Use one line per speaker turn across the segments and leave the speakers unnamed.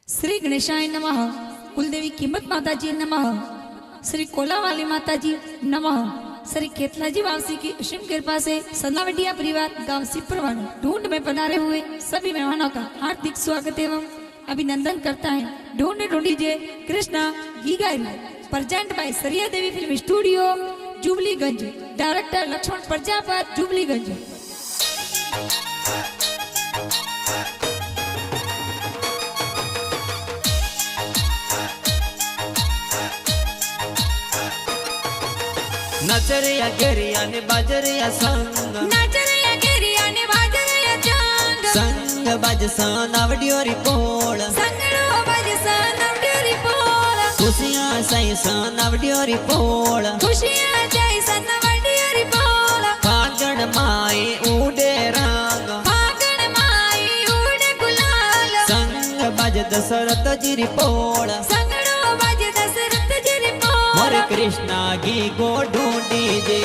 श्री गणेशाय नमः। कुलदेवी कीमत माता जी नमः। श्री कोलावाली माता जी नमः। श्री केतलाजी वासी की असीम कृपा से सनावटिया परिवार गांव सिपरवान ढूंढ में पधारे हुए सभी मेहमानों का हार्दिक स्वागत एवं अभिनंदन करता है। ढूंढ ढूंढीजे कृष्णा गीगारी present by Sariya Devi film studio Jubliganj. Director Laxman Prajapat Jubliganj.
नाचरिया गेरिया ने बाजरिया संग
नाचरिया गेरिया ने बाजरिया चंग
संग बाज सानावडियो री पोळ
संगड़ो बाज सानावडियो री पोळ
खुशियां सई सानावडियो री पोळ
खुशियां जय सानावडियो री पोळ
फागण माई उडे रंग
फागण माई उडे गुलाल
संग बाज दशरथ जी री पोळ
संगड़ो बाज दशरथ जी री पोळ
मोर कृष्णा गी गो ढूंढी जे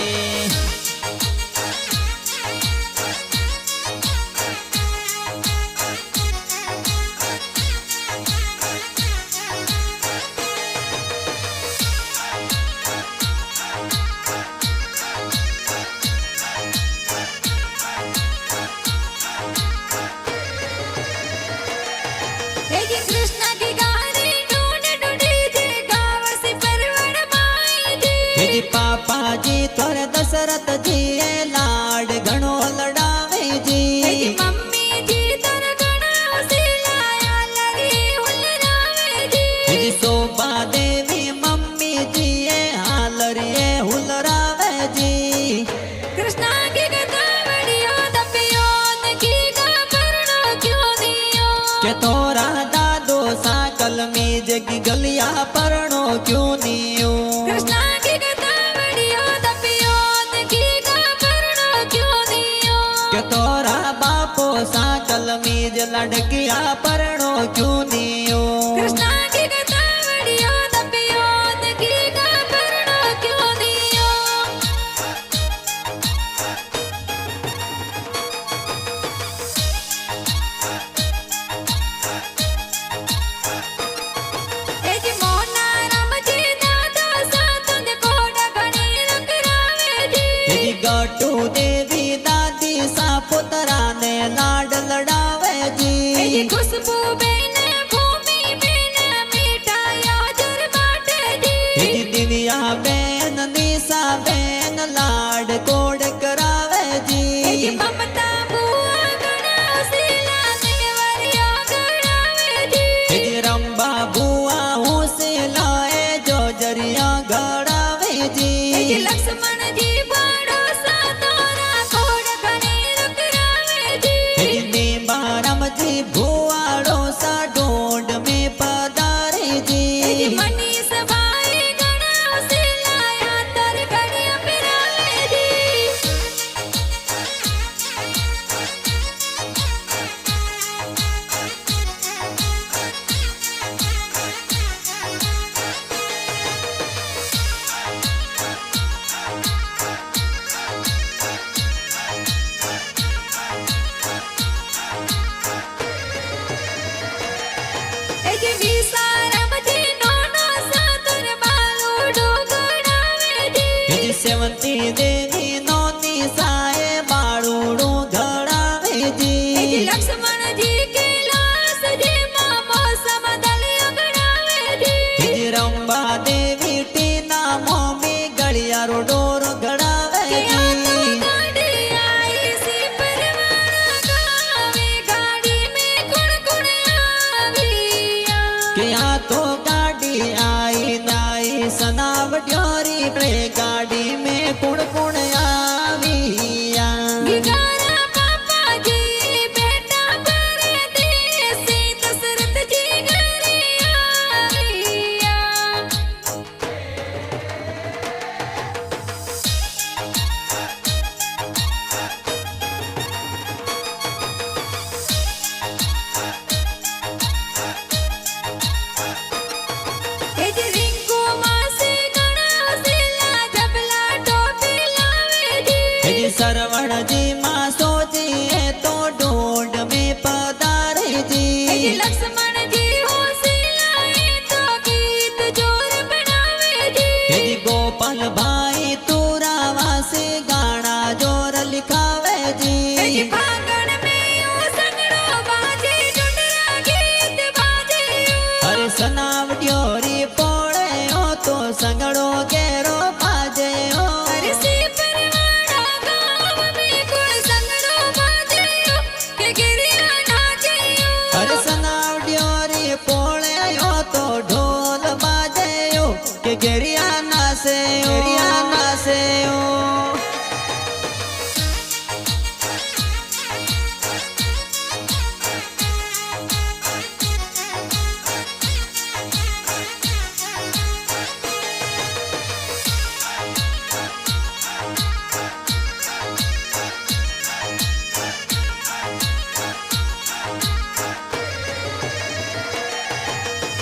कृष्णा की गारी ढूंढ ढूंढी जे गाँव से परवड़ माई जी
पापा जी तोरे दशरथ जी लाड घणो लड़ावे जी
मम्मी जी तर गणा उसिलाया लगी हुलरावे जी
शोभा देवी मम्मी जी हालरिए हुलरावे जी
कृष्णा की गदावड़ियो दपियो की का परनो क्यों दियो
के तोरा दादो साकल में जगी गलिया परनो क्यों नियो
कृष्णा की गदावड़ियो दपियो की का परनो क्यों दियो
के तोरा बापो साकल में लड़किया परनो क्यों नियो
कृष्णा की गदावड़ियो दपियो की का परनो क्यों दियो एजी मोना राम जी दादा सातुन कोड़ा गणी रुकरावे जी
गटू देवी दादी सापुतरा ने लाड लड़ावे
एजी
जी
खुशबू बेन भूमि बेन मिठाया जर बाटे जी
दिव्या बेन निशा बेन लाड कोड करावे
एजी
जी
ममता बुआ गणा उसिला नेवरिया गणावे जी
रंबा बुआ हुसे लाए जो जरिया गड़ावे
एजी
जी
लक्ष्मण जी बड़ो सा तोरा कोड़ गणी रुकरावे जी
नीबा राम जी भुआड़ो सा ढूंढ में पधारे
एजी
जी
मनीष भाई गणा उसिलाया तर गणिया पिरावे जी एजी विसारम जी नोनो सातुर बालूडो गणावे जी
सेवंती देवी नोनी साए बाड़ूड़ू घड़ावे
एजी
जी
लक्ष्मण जी के लास जी मामो समदलिया गणावे जी
रंबा